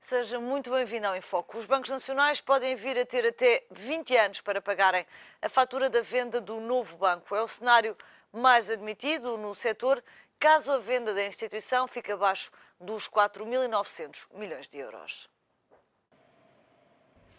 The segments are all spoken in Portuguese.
Seja muito bem-vindo ao Enfoque. Os bancos nacionais podem vir a ter até 20 anos para pagarem a fatura da venda do novo banco. É o cenário mais admitido no setor, caso a venda da instituição fique abaixo dos 4.900 milhões de euros.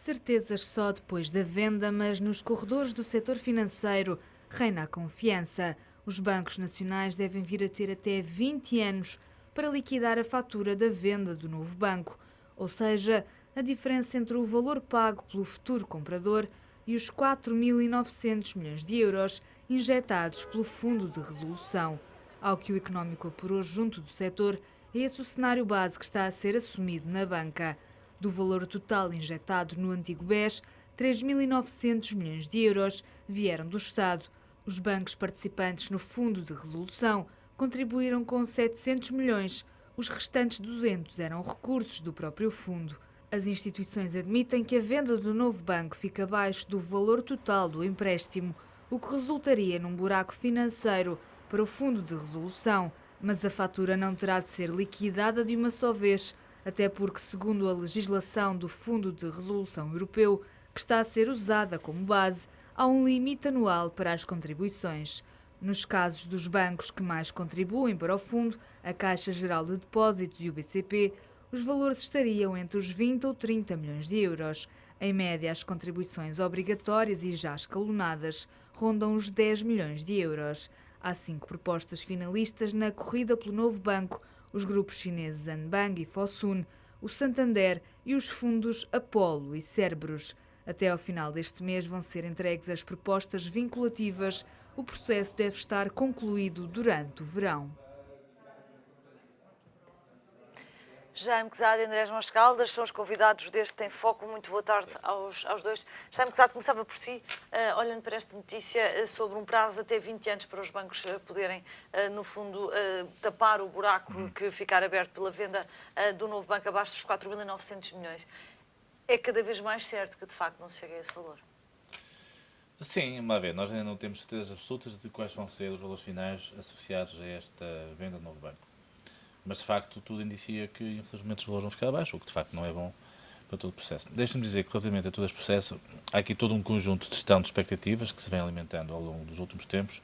Certezas só depois da venda, mas nos corredores do setor financeiro reina a confiança. Os bancos nacionais devem vir a ter até 20 anos para liquidar a fatura da venda do novo banco, ou seja, a diferença entre o valor pago pelo futuro comprador e os 4.900 milhões de euros injetados pelo Fundo de Resolução. Ao que o Económico apurou junto do setor, é esse o cenário base que está a ser assumido na banca. Do valor total injetado no antigo BES, 3.900 milhões de euros vieram do Estado. Os bancos participantes no Fundo de Resolução contribuíram com 700 milhões. Os restantes 200 eram recursos do próprio fundo. As instituições admitem que a venda do novo banco fica abaixo do valor total do empréstimo, o que resultaria num buraco financeiro para o Fundo de Resolução. Mas a fatura não terá de ser liquidada de uma só vez, até porque, segundo a legislação do Fundo de Resolução Europeu, que está a ser usada como base, há um limite anual para as contribuições. Nos casos dos bancos que mais contribuem para o fundo, a Caixa Geral de Depósitos e o BCP, os valores estariam entre os 20 ou 30 milhões de euros. Em média, as contribuições obrigatórias e já escalonadas rondam os 10 milhões de euros. Há 5 propostas finalistas na corrida pelo novo banco, os grupos chineses Anbang e Fosun, o Santander e os fundos Apollo e Cerberus. Até ao final deste mês vão ser entregues as propostas vinculativas. O processo deve estar concluído durante o verão. Jaime Quezada e Andrés Mascaldas são os convidados deste Enfoque. Muito boa tarde aos dois. Jaime Quezada, começava por si, olhando para esta notícia sobre um prazo de até 20 anos para os bancos poderem, no fundo, tapar o buraco que ficar aberto pela venda do novo banco abaixo dos 4.900 milhões. É cada vez mais certo que, de facto, não se chega a esse valor? Sim, vamos ver, nós ainda não temos certezas absolutas de quais vão ser os valores finais associados a esta venda do novo banco. Mas, de facto, tudo indicia que, infelizmente, os valores vão ficar abaixo, o que, de facto, não é bom para todo o processo. Deixe-me dizer que, relativamente a todo este processo, há aqui todo um conjunto de gestão de expectativas que se vem alimentando ao longo dos últimos tempos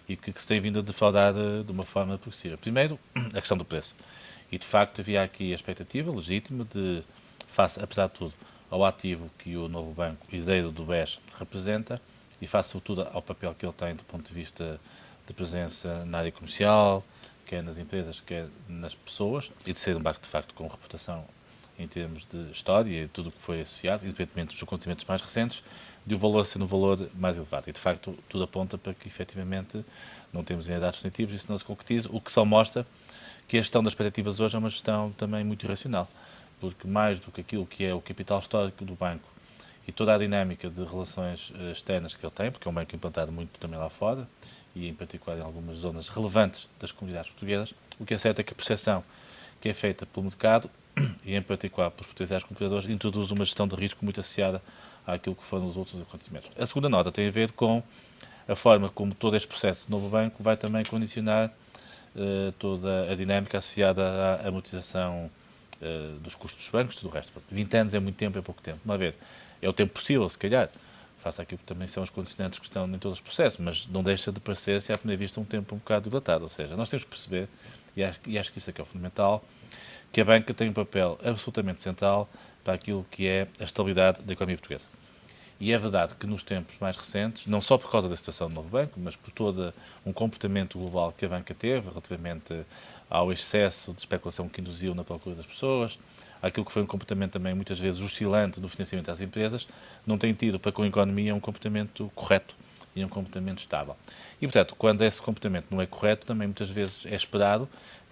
e que se tem vindo a defraudar de uma forma progressiva. Primeiro, a questão do preço. E, de facto, havia aqui a expectativa legítima de, face, apesar de tudo, ao ativo que o novo banco herdeiro do BES representa e face, sobretudo, ao papel que ele tem do ponto de vista de presença na área comercial, quer nas empresas, quer nas pessoas, e de ser um banco, de facto, com reputação em termos de história e tudo o que foi associado, independentemente dos acontecimentos mais recentes, de o valor ser um valor mais elevado. E, de facto, tudo aponta para que, efetivamente, não temos ainda dados definitivos, isso não se concretiza, o que só mostra que a gestão das expectativas hoje é uma gestão também muito irracional, porque mais do que aquilo que é o capital histórico do banco e toda a dinâmica de relações externas que ele tem, porque é um banco implantado muito também lá fora, e em particular em algumas zonas relevantes das comunidades portuguesas, o que é certo é que a percepção que é feita pelo mercado, e em particular pelos potenciais compradores, introduz uma gestão de risco muito associada àquilo que foram os outros acontecimentos. A segunda nota tem a ver com a forma como todo este processo do novo banco vai também condicionar toda a dinâmica associada à amortização dos custos dos bancos e tudo o resto. 20 anos é muito tempo, é pouco tempo. Vamos ver, é o tempo possível, se calhar, face àquilo que também são os condicionantes que estão em todos os processos, mas não deixa de parecer, se à primeira vista, um tempo um bocado dilatado. Ou seja, nós temos que perceber, e acho que isso é que é o fundamental, que a banca tem um papel absolutamente central para aquilo que é a estabilidade da economia portuguesa. E é verdade que nos tempos mais recentes, não só por causa da situação do novo banco, mas por todo um comportamento global que a banca teve relativamente ao excesso de especulação que induziu na procura das pessoas, aquilo que foi um comportamento também muitas vezes oscilante no financiamento às empresas, não tem tido para com a economia um comportamento correto e um comportamento estável. E, portanto, quando esse comportamento não é correto, também muitas vezes é esperado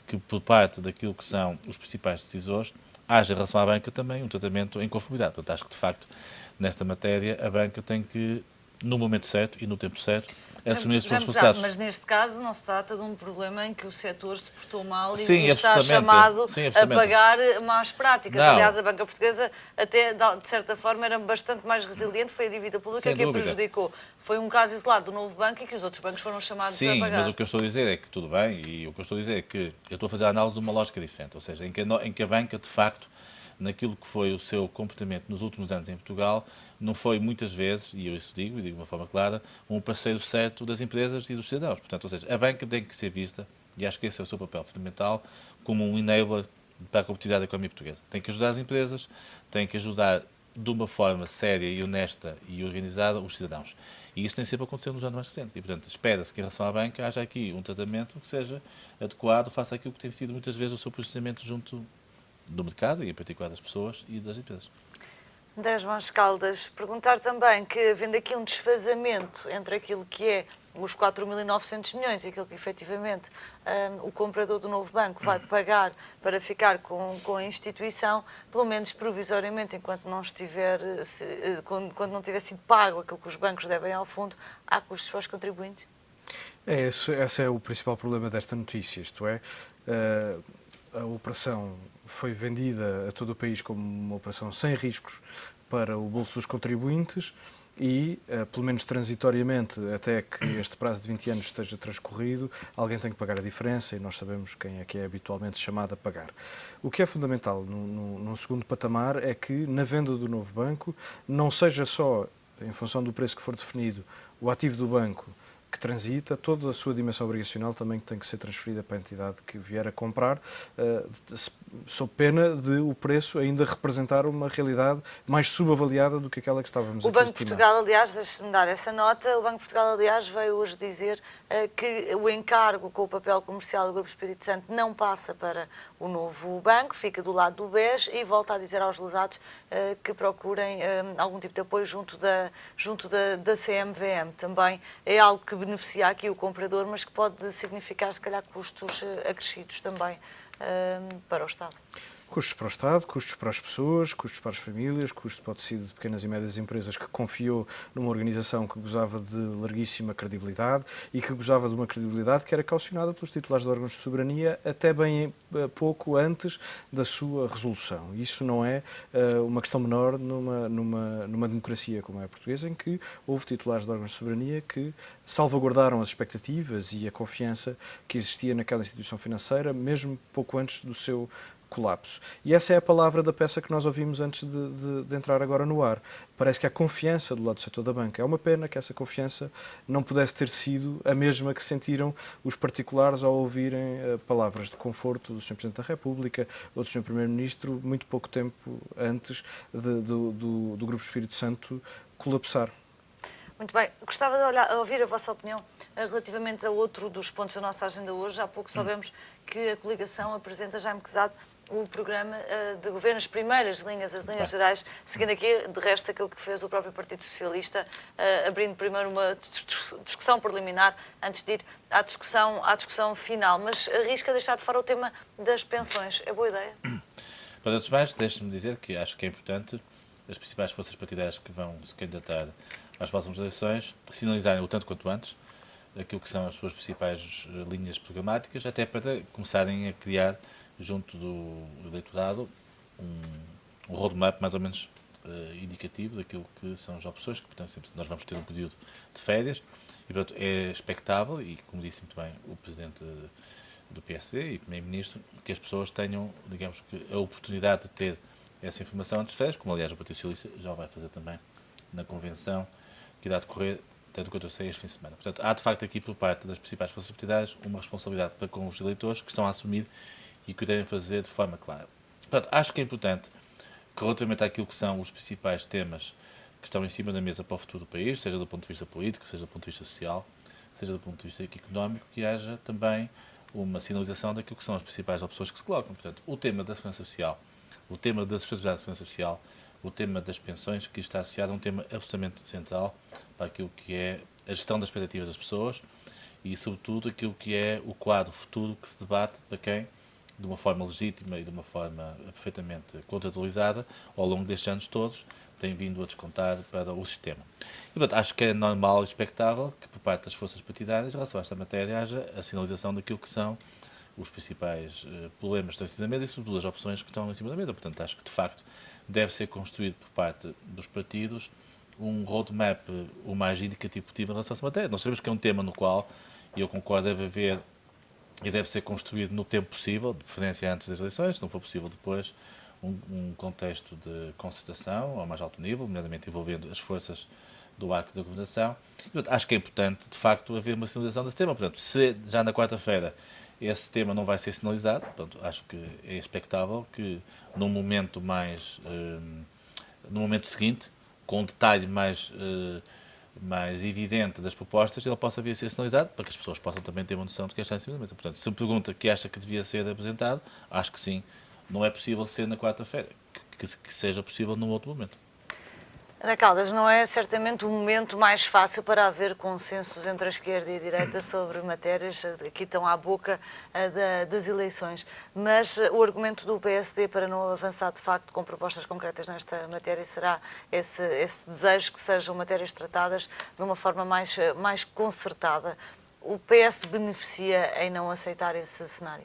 que, por parte daquilo que são os principais decisores, haja em relação à banca também um tratamento em conformidade. Portanto, acho que, de facto, nesta matéria, a banca tem que, no momento certo e no tempo certo, assumir os seus processos. Mas neste caso não se trata de um problema em que o setor se portou mal Sim, e está chamado a pagar más práticas. Não. Aliás, a banca portuguesa até, de certa forma, era bastante mais resiliente, foi a dívida pública Sem que a dúvida. prejudicou. Foi um caso isolado do novo banco e que os outros bancos foram chamados a Sim, pagar. mas o que eu estou a dizer é que tudo bem, e o que eu estou a dizer é que eu estou a fazer a análise de uma lógica diferente, ou seja, em que a banca, de facto, naquilo que foi o seu comportamento nos últimos anos em Portugal, não foi muitas vezes, e eu isso digo, e digo de uma forma clara, um parceiro certo das empresas e dos cidadãos. Portanto, ou seja, a banca tem que ser vista, e acho que esse é o seu papel fundamental, como um enabler para a competitividade da economia portuguesa. Tem que ajudar as empresas, tem que ajudar de uma forma séria e honesta e organizada os cidadãos. E isso nem sempre aconteceu nos anos mais recentes. E, portanto, espera-se que em relação à banca haja aqui um tratamento que seja adequado face àquilo que tem sido muitas vezes o seu posicionamento junto do mercado e, em particular, das pessoas e das empresas. Andrés Mãos Caldas, perguntar também que, havendo aqui um desfazamento entre aquilo que é os 4.900 milhões e aquilo que efetivamente o comprador do novo banco vai pagar para ficar com a instituição, pelo menos provisoriamente, enquanto não estiver, quando não tiver sido pago aquilo que os bancos devem ao fundo, há custos para os contribuintes? Esse é o principal problema desta notícia, isto é, a operação foi vendida a todo o país como uma operação sem riscos para o bolso dos contribuintes e, pelo menos transitoriamente, até que este prazo de 20 anos esteja transcorrido, alguém tem que pagar a diferença e nós sabemos quem é que é habitualmente chamado a pagar. O que é fundamental num segundo patamar é que, na venda do novo banco, não seja só, em função do preço que for definido, o ativo do banco que transita, toda a sua dimensão obrigacional também tem que ser transferida para a entidade que vier a comprar, sob pena de o preço ainda representar uma realidade mais subavaliada do que aquela que estávamos a estimar. O Banco de Portugal, aliás, deixe-me dar essa nota, o Banco de Portugal, aliás, veio hoje dizer que o encargo com o papel comercial do Grupo Espírito Santo não passa para o novo banco, fica do lado do BES e volta a dizer aos lesados que procurem algum tipo de apoio junto da CMVM. Também é algo que beneficia aqui o comprador, mas que pode significar, se calhar, custos acrescidos também para o Estado. Custos para o Estado, custos para as pessoas, custos para as famílias, custos para o tecido de pequenas e médias empresas que confiou numa organização que gozava de larguíssima credibilidade e que gozava de uma credibilidade que era caucionada pelos titulares de órgãos de soberania até bem pouco antes da sua resolução. Isso não é uma questão menor numa democracia como é a portuguesa, em que houve titulares de órgãos de soberania que salvaguardaram as expectativas e a confiança que existia naquela instituição financeira, mesmo pouco antes do seu colapso. E essa é a palavra da peça que nós ouvimos antes de entrar agora no ar. Parece que há confiança do lado do setor da banca. É uma pena que essa confiança não pudesse ter sido a mesma que sentiram os particulares ao ouvirem palavras de conforto do Sr. Presidente da República ou do Sr. Primeiro-Ministro muito pouco tempo antes do Grupo Espírito Santo colapsar. Muito bem. Gostava de ouvir a vossa opinião relativamente a outro dos pontos da nossa agenda hoje. Há pouco soubemos que a coligação apresenta, Jaime Quezado, o programa de governo, as primeiras linhas, as linhas gerais, seguindo aqui, de resto, aquilo que fez o próprio Partido Socialista, abrindo primeiro uma discussão preliminar antes de ir à discussão final. Mas arrisca deixar de fora o tema das pensões. É boa ideia? Para outros mais, deixe-me dizer que acho que é importante as principais forças partidárias que vão se candidatar às próximas eleições sinalizarem o tanto quanto antes aquilo que são as suas principais linhas programáticas, até para começarem a criar, junto do eleitorado, um roadmap mais ou menos indicativo daquilo que são as opções, que, portanto, sempre nós vamos ter um período de férias, e, portanto, é expectável, e como disse muito bem o Presidente do PSD e Primeiro-Ministro, que as pessoas tenham, digamos que, a oportunidade de ter essa informação antes de férias, como aliás o Partido Socialista já o vai fazer também na convenção que irá decorrer, tanto quanto eu sei, este fim de semana. Portanto, há de facto aqui por parte das principais forças partidárias uma responsabilidade para com os eleitores que estão a assumir e que o devem fazer de forma clara. Portanto, acho que é importante que, relativamente àquilo que são os principais temas que estão em cima da mesa para o futuro do país, seja do ponto de vista político, seja do ponto de vista social, seja do ponto de vista económico, que haja também uma sinalização daquilo que são as principais opções que se colocam. Portanto, o tema da segurança social, o tema da sustentabilidade da segurança social, o tema das pensões, que está associado a um tema absolutamente central para aquilo que é a gestão das expectativas das pessoas e, sobretudo, aquilo que é o quadro futuro que se debate para quem, de uma forma legítima e de uma forma perfeitamente contratualizada, ao longo destes anos todos, tem vindo a descontar para o sistema. E, portanto, acho que é normal e expectável que, por parte das forças partidárias, em relação a esta matéria, haja a sinalização daquilo que são os principais problemas que estão em cima da mesa e, sobretudo, as opções que estão em cima da mesa. Portanto, acho que, de facto, deve ser construído por parte dos partidos um roadmap o mais indicativo possível em relação a essa matéria. Nós sabemos que é um tema no qual, e eu concordo, deve haver e deve ser construído no tempo possível, de preferência antes das eleições, se não for possível depois, um contexto de concertação ao mais alto nível, nomeadamente envolvendo as forças do arco da governação. E, portanto, acho que é importante, de facto, haver uma sinalização desse tema. Portanto, se já na quarta-feira esse tema não vai ser sinalizado, portanto, acho que é expectável que num momento no momento seguinte, com um detalhe mais evidente das propostas, ele possa vir a ser sinalizado, para que as pessoas possam também ter uma noção de que está em cima da mesa. Portanto, se me pergunta que acha que devia ser apresentado, acho que sim. Não é possível ser na quarta-feira, que seja possível num outro momento. Ana Caldas, não é certamente o momento mais fácil para haver consensos entre a esquerda e a direita sobre matérias que estão à boca das eleições, mas o argumento do PSD para não avançar de facto com propostas concretas nesta matéria será esse desejo que sejam matérias tratadas de uma forma mais concertada. O PS beneficia em não aceitar esse cenário?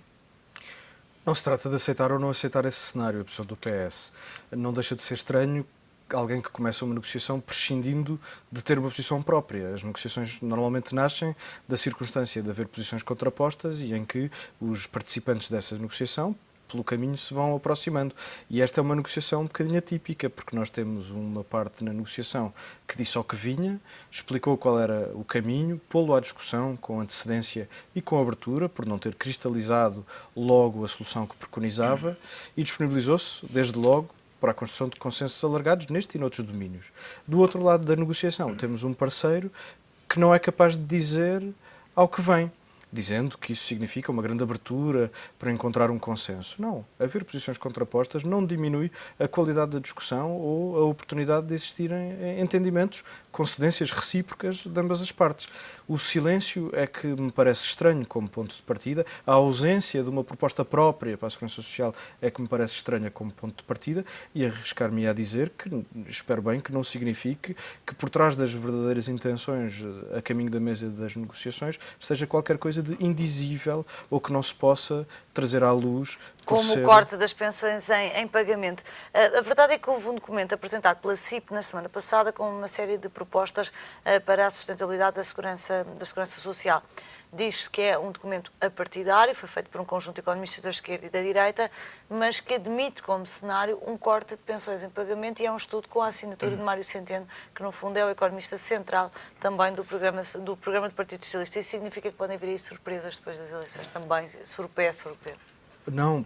Não se trata de aceitar ou não aceitar esse cenário, a posição do PS. Não deixa de ser estranho alguém que começa uma negociação prescindindo de ter uma posição própria. As negociações normalmente nascem da circunstância de haver posições contrapostas e em que os participantes dessa negociação, pelo caminho, se vão aproximando. E esta é uma negociação um bocadinho atípica, porque nós temos uma parte na negociação que disse ao que vinha, explicou qual era o caminho, pô-lo à discussão com antecedência e com abertura, por não ter cristalizado logo a solução que preconizava, e disponibilizou-se, desde logo, para a construção de consensos alargados neste e noutros domínios. Do outro lado da negociação, temos um parceiro que não é capaz de dizer ao que vem, dizendo que isso significa uma grande abertura para encontrar um consenso. Não. Haver posições contrapostas não diminui a qualidade da discussão ou a oportunidade de existirem entendimentos com cedências recíprocas de ambas as partes. O silêncio é que me parece estranho como ponto de partida, a ausência de uma proposta própria para a Segurança Social é que me parece estranha como ponto de partida e arriscar-me a dizer que, espero bem, que não signifique que por trás das verdadeiras intenções a caminho da mesa das negociações esteja qualquer coisa de indizível ou que não se possa trazer à luz. Como o corte das pensões em pagamento. A verdade é que houve um documento apresentado pela CIP na semana passada com uma série de propostas para a sustentabilidade da segurança social. Diz-se que é um documento apartidário, foi feito por um conjunto de economistas da esquerda e da direita, mas que admite como cenário um corte de pensões em pagamento e é um estudo com a assinatura de Mário Centeno, que no fundo é o economista central também do programa do Partido Socialista. Isso significa que podem vir aí surpresas depois das eleições também, se o PS for governo? Não,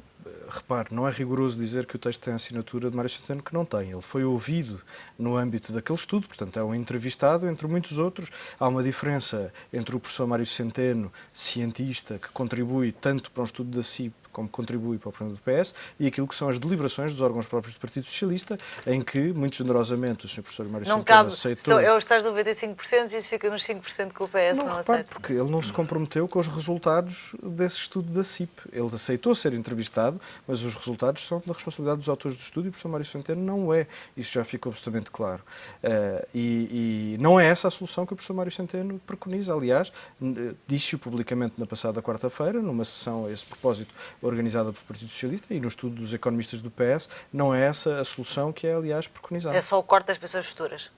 repare, não é rigoroso dizer que o texto tem a assinatura de Mário Centeno, que não tem. Ele foi ouvido no âmbito daquele estudo, portanto é um entrevistado entre muitos outros. Há uma diferença entre o professor Mário Centeno, cientista, que contribui tanto para um estudo da CIP como contribui para o programa do PS, e aquilo que são as deliberações dos órgãos próprios do Partido Socialista, em que, muito generosamente, o Sr. Professor Mário Centeno aceitou... É os tais 95% e isso fica nos 5% que o PS não aceita. Porque ele não se comprometeu com os resultados desse estudo da CIP. Ele aceitou ser entrevistado, mas os resultados são da responsabilidade dos autores do estudo e o professor Mário Centeno não é. Isso já ficou absolutamente claro. E não é essa a solução que o professor Mário Centeno preconiza. Aliás, disse-o publicamente na passada quarta-feira, numa sessão a esse propósito organizada pelo Partido Socialista e no estudo dos economistas do PS, não é essa a solução que é, aliás, preconizada. É só o corte das pensões futuras?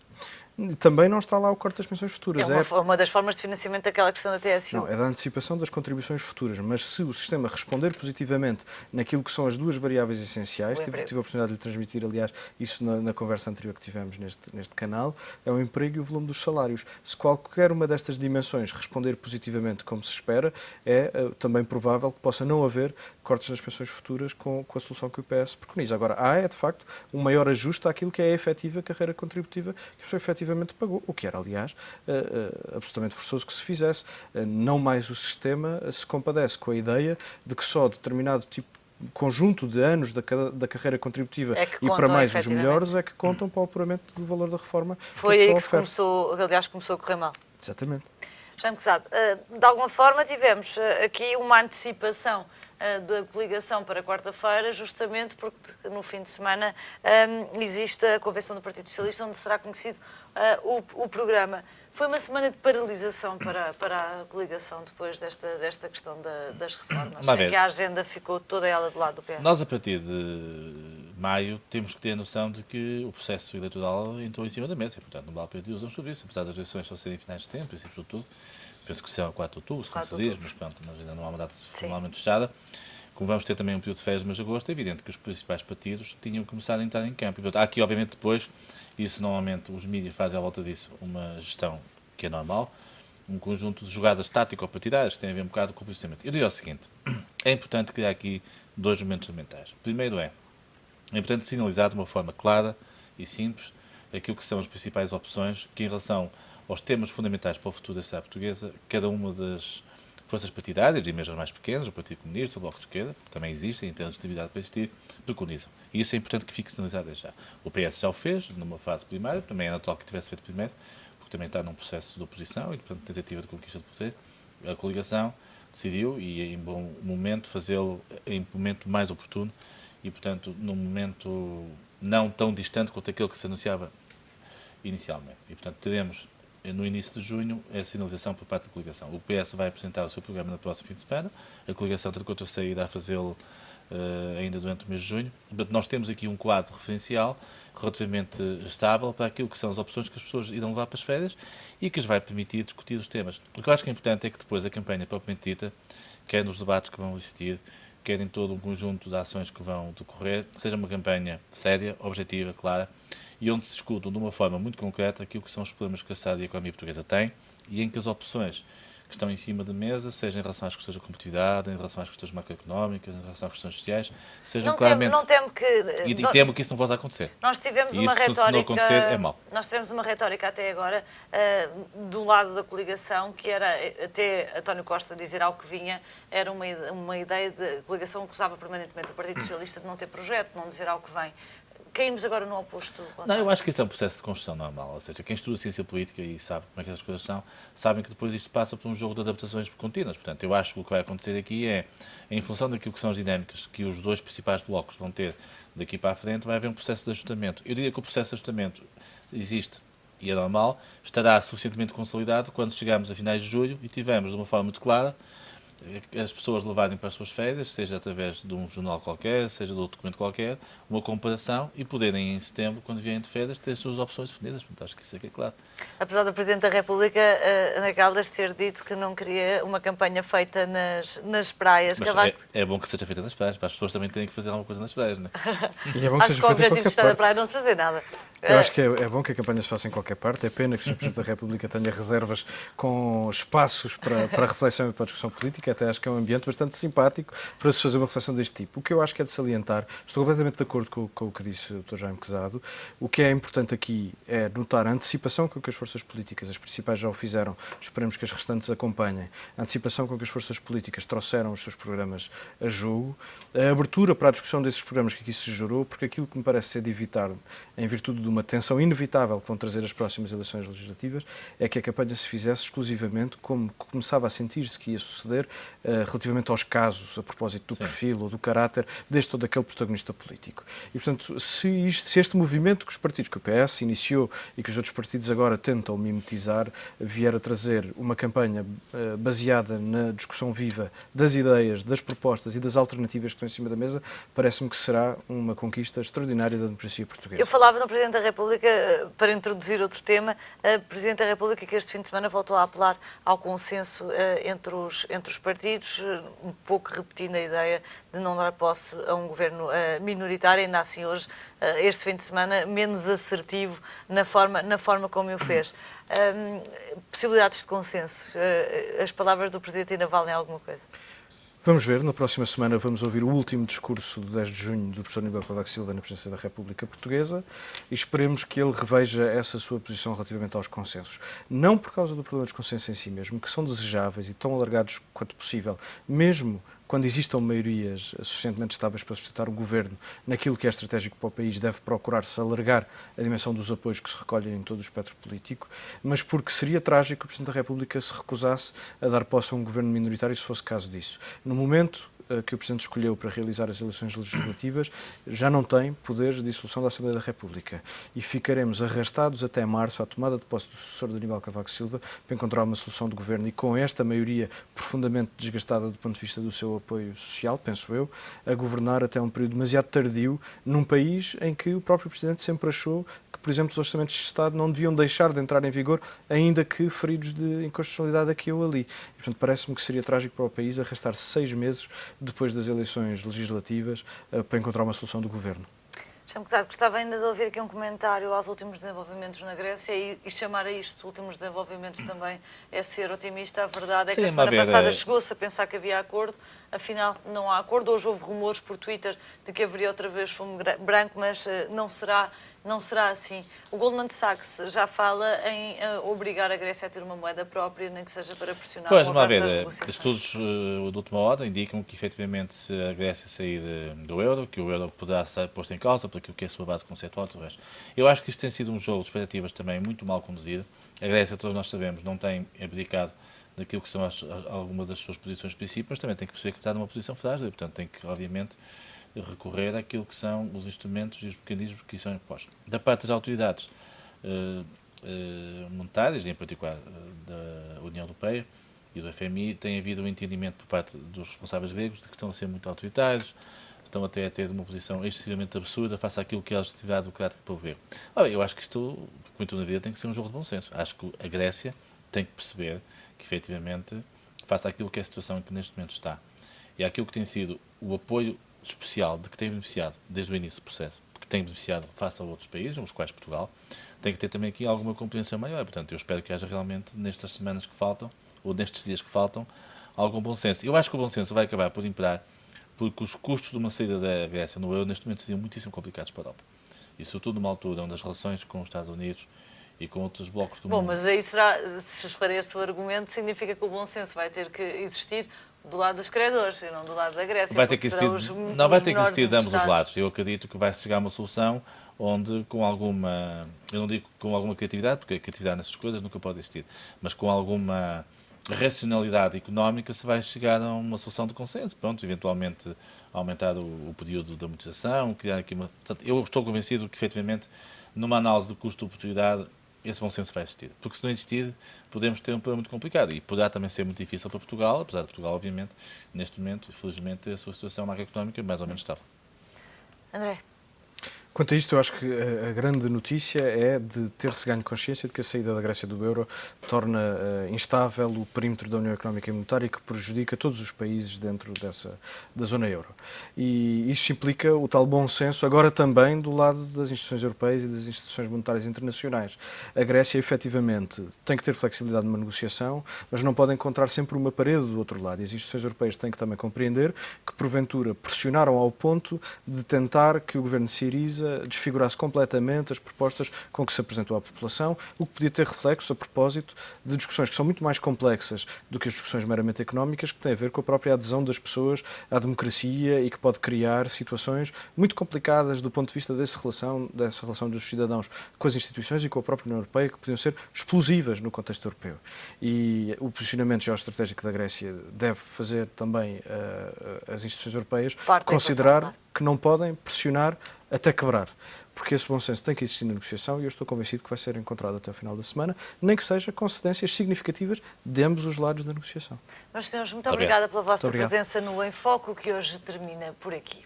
Também não está lá o corte das pensões futuras. É uma das formas de financiamento daquela questão da TSU. Não, é da antecipação das contribuições futuras, mas se o sistema responder positivamente naquilo que são as duas variáveis essenciais, tive a oportunidade de lhe transmitir, aliás, isso na conversa anterior que tivemos neste canal, é o emprego e o volume dos salários. Se qualquer uma destas dimensões responder positivamente como se espera, é também provável que possa não haver cortes nas pensões futuras com a solução que o PS preconiza. Agora, há, de facto, um maior ajuste àquilo que é a efetiva carreira contributiva que a pessoa efetivamente pagou, o que era, aliás, absolutamente forçoso que se fizesse. Não mais o sistema se compadece com a ideia de que só determinado conjunto de anos da carreira contributiva e para mais os melhores é que contam para o apuramento do valor da reforma. Foi aí que começou a correr mal. Exatamente. Jaime Quezado, de alguma forma tivemos aqui uma antecipação da coligação para quarta-feira, justamente porque no fim de semana existe a convenção do Partido Socialista, onde será conhecido o programa. Foi uma semana de paralisação para a coligação depois desta questão das reformas, em que a agenda ficou toda ela do lado do PS. Nós, a partir de maio, temos que ter a noção de que o processo eleitoral entrou em cima da mesa, e, portanto, não vale a pena discutirmos sobre isso, apesar das eleições só serem em finais de tempo, tudo. Penso que será 4 de outubro, como se diz, mas pronto, ainda não há uma data formalmente fechada. como vamos ter também um período de férias, mas agosto, é evidente que os principais partidos tinham começado a entrar em campo. E, portanto, há aqui, obviamente, depois, isso normalmente os mídias fazem à volta disso uma gestão que é normal, um conjunto de jogadas tático-partidárias que tem a ver um bocado com o posicionamento. Eu diria o seguinte, é importante criar aqui 2 momentos fundamentais. Primeiro é importante sinalizar de uma forma clara e simples aquilo que são as principais opções que, em relação aos temas fundamentais para o futuro da sociedade portuguesa, cada uma das forças partidárias, e mesmo as mais pequenas, o Partido Comunista, o Bloco de Esquerda, que também existem, têm legitimidade para existir, preconizam. E isso é importante que fique sinalizado já. O PS já o fez, numa fase primária, também é natural que tivesse feito primeiro, porque também está num processo de oposição e, portanto, tentativa de conquista de poder. A coligação decidiu, e em bom momento, fazê-lo em momento mais oportuno e, portanto, num momento não tão distante quanto aquele que se anunciava inicialmente. E, portanto, teremos no início de junho a sinalização por parte da coligação. O PS vai apresentar o seu programa no próximo fim de semana, a coligação tem contra sair a fazê-lo ainda durante o mês de junho. Portanto, nós temos aqui um quadro referencial relativamente estável para aquilo que são as opções que as pessoas irão levar para as férias e que as vai permitir discutir os temas. O que eu acho que é importante é que depois a campanha propriamente dita, quer nos debates que vão existir, quer em todo um conjunto de ações que vão decorrer, seja uma campanha séria, objetiva, clara, e onde se discutam de uma forma muito concreta aquilo que são os problemas que a sociedade e a economia portuguesa têm e em que as opções que estão em cima da mesa, seja em relação às questões da competitividade, em relação às questões macroeconómicas, em relação às questões sociais, sejam claramente... Não temo que... E temo que isso não possa acontecer. Nós tivemos E uma isso, retórica... se não acontecer, é mau. Nós tivemos uma retórica até agora do lado da coligação, que era até António Costa dizer ao que vinha, era uma ideia de coligação que acusava permanentemente o Partido Socialista de não ter projeto, de não dizer ao que vem. Caímos agora no oposto. Não, eu acho que isso é um processo de construção normal. Ou seja, quem estuda ciência política e sabe como é que essas coisas são, sabem que depois isto passa por um jogo de adaptações contínuas. Portanto, eu acho que o que vai acontecer aqui é, em função daquilo que são as dinâmicas que os 2 principais blocos vão ter daqui para a frente, vai haver um processo de ajustamento. Eu diria que o processo de ajustamento existe e é normal, estará suficientemente consolidado quando chegarmos a finais de julho e tivermos, de uma forma muito clara, as pessoas levarem para as suas férias, seja através de um jornal qualquer, seja de outro documento qualquer, uma comparação e poderem em setembro, quando vierem de férias, ter as suas opções definidas. Portanto, acho que isso é que é claro. Apesar do Presidente da República, Ana Caldas, ter dito que não queria uma campanha feita nas praias. Mas é bom que seja feita nas praias, para as pessoas também terem que fazer alguma coisa nas praias, não é? E é bom que Acho seja que o feita em objetivo de qualquer estar na parte. praia é não se fazer nada. Eu acho que é bom que a campanha se faça em qualquer parte. É pena que o Sr. Presidente da República tenha reservas com espaços para a reflexão e para a discussão política. Até acho que é um ambiente bastante simpático para se fazer uma reflexão deste tipo. O que eu acho que é de salientar, estou completamente de acordo com o que disse o Dr. Jaime Quezado. O que é importante aqui é notar a antecipação com que as forças políticas, as principais já o fizeram, esperemos que as restantes acompanhem, a antecipação com que as forças políticas trouxeram os seus programas a jogo, a abertura para a discussão desses programas que aqui se gerou, porque aquilo que me parece ser de evitar, em virtude de uma tensão inevitável que vão trazer as próximas eleições legislativas, é que a campanha se fizesse exclusivamente como começava a sentir-se que ia suceder relativamente aos casos, a propósito do perfil ou do caráter deste ou daquele protagonista político. E, portanto, se este movimento que os partidos, que o PS iniciou e que os outros partidos agora tentam mimetizar, vier a trazer uma campanha baseada na discussão viva das ideias, das propostas e das alternativas que estão em cima da mesa, parece-me que será uma conquista extraordinária da democracia portuguesa. Eu falava no Presidente da República, para introduzir outro tema, a Presidente da República que este fim de semana voltou a apelar ao consenso entre os partidos, um pouco repetindo a ideia de não dar posse a um governo minoritário, ainda assim hoje, este fim de semana, menos assertivo na forma como o fez. Possibilidades de consenso, as palavras do Presidente ainda valem alguma coisa? Vamos ver, na próxima semana vamos ouvir o último discurso de 10 de junho do professor Aníbal Cavaco Silva na presidência da República Portuguesa e esperemos que ele reveja essa sua posição relativamente aos consensos. Não por causa do problema dos consensos em si mesmo, que são desejáveis e tão alargados quanto possível, mesmo quando existam maiorias suficientemente estáveis para sustentar o governo naquilo que é estratégico para o país, deve procurar-se alargar a dimensão dos apoios que se recolhem em todo o espectro político, mas porque seria trágico que o Presidente da República se recusasse a dar posse a um governo minoritário se fosse caso disso. No momento que o Presidente escolheu para realizar as eleições legislativas, já não tem poderes de dissolução da Assembleia da República e ficaremos arrastados até março à tomada de posse do sucessor de Aníbal Cavaco Silva para encontrar uma solução de governo e com esta maioria profundamente desgastada do ponto de vista do seu apoio social, penso eu, a governar até um período demasiado tardio num país em que o próprio Presidente sempre achou que, por exemplo, os orçamentos de Estado não deviam deixar de entrar em vigor, ainda que feridos de inconstitucionalidade aqui ou ali. E, portanto, parece-me que seria trágico para o país arrastar 6 meses depois das eleições legislativas, para encontrar uma solução do governo. Gostava ainda de ouvir aqui um comentário aos últimos desenvolvimentos na Grécia e chamar a isto últimos desenvolvimentos também é ser otimista. A verdade é que a semana passada chegou-se a pensar que havia acordo, afinal não há acordo. Hoje houve rumores por Twitter de que haveria outra vez fumo branco, mas não será assim. O Goldman Sachs já fala em obrigar a Grécia a ter uma moeda própria, nem que seja para pressionar o avanço das negociações. Estudos de última hora indicam que, efetivamente, se a Grécia sair do euro, que o euro poderá ser posto em causa por aquilo que é a sua base conceitual e tudo o resto. Eu acho que isto tem sido um jogo de expectativas também muito mal conduzido. A Grécia, todos nós sabemos, não tem abdicado daquilo que são algumas das suas posições de princípio, mas também tem que perceber que está numa posição frágil e, portanto, tem que, obviamente, recorrer àquilo que são os instrumentos e os mecanismos que são impostos. Da parte das autoridades monetárias, em particular da União Europeia e do FMI, tem havido um entendimento por parte dos responsáveis gregos de que estão a ser muito autoritários, estão até a ter uma posição excessivamente absurda face àquilo que é a legitimidade democrática do povo grego. Eu acho que isto, como tudo na vida, tem que ser um jogo de bom senso. Acho que a Grécia tem que perceber que, efetivamente, face àquilo que é a situação em que neste momento está e àquilo que tem sido o apoio especial de que tem beneficiado desde o início do processo, que tem beneficiado face a outros países, os quais Portugal, tem que ter também aqui alguma compreensão maior. Portanto, eu espero que haja realmente, nestas semanas que faltam, ou nestes dias que faltam, algum bom senso. Eu acho que o bom senso vai acabar por imperar, porque os custos de uma saída da Grécia no euro, neste momento, seriam muitíssimo complicados para a Europa. E, sobretudo, numa altura onde as relações com os Estados Unidos e com outros blocos do mundo... Bom, mas aí será, se for esse o argumento, significa que o bom senso vai ter que existir do lado dos credores e não do lado da Grécia. Vai ter que existir, não vai ter que existir de ambos os lados. Eu acredito que vai chegar a uma solução onde, com alguma, eu não digo com alguma criatividade, porque a criatividade nessas coisas nunca pode existir, mas com alguma racionalidade económica se vai chegar a uma solução de consenso. Pronto, eventualmente aumentar o período de amortização, criar aqui uma... Portanto, eu estou convencido que, efetivamente, numa análise de custo-oportunidade, esse bom senso vai existir. Porque se não existir, podemos ter um problema muito complicado. E poderá também ser muito difícil para Portugal, apesar de Portugal, obviamente, neste momento, infelizmente, ter a sua situação macroeconómica mais ou menos estável. André? Quanto a isto, eu acho que a grande notícia é de ter-se ganho consciência de que a saída da Grécia do euro torna instável o perímetro da União Económica e Monetária e que prejudica todos os países dentro da zona euro. E isso implica o tal bom senso agora também do lado das instituições europeias e das instituições monetárias internacionais. A Grécia, efetivamente, tem que ter flexibilidade numa negociação, mas não pode encontrar sempre uma parede do outro lado. E as instituições europeias têm que também compreender que, porventura, pressionaram ao ponto de tentar que o governo de Syriza desfigurasse completamente as propostas com que se apresentou à população, o que podia ter reflexos a propósito de discussões que são muito mais complexas do que as discussões meramente económicas, que têm a ver com a própria adesão das pessoas à democracia e que pode criar situações muito complicadas do ponto de vista dessa relação dos cidadãos com as instituições e com a própria União Europeia, que podiam ser explosivas no contexto europeu. E o posicionamento geoestratégico da Grécia deve fazer também as instituições europeias considerar que não podem pressionar até quebrar, porque esse bom senso tem que existir na negociação e eu estou convencido que vai ser encontrado até ao final da semana, nem que seja com cedências significativas de ambos os lados da negociação. Meus senhores, muito obrigada pela vossa presença no Em Foco, que hoje termina por aqui.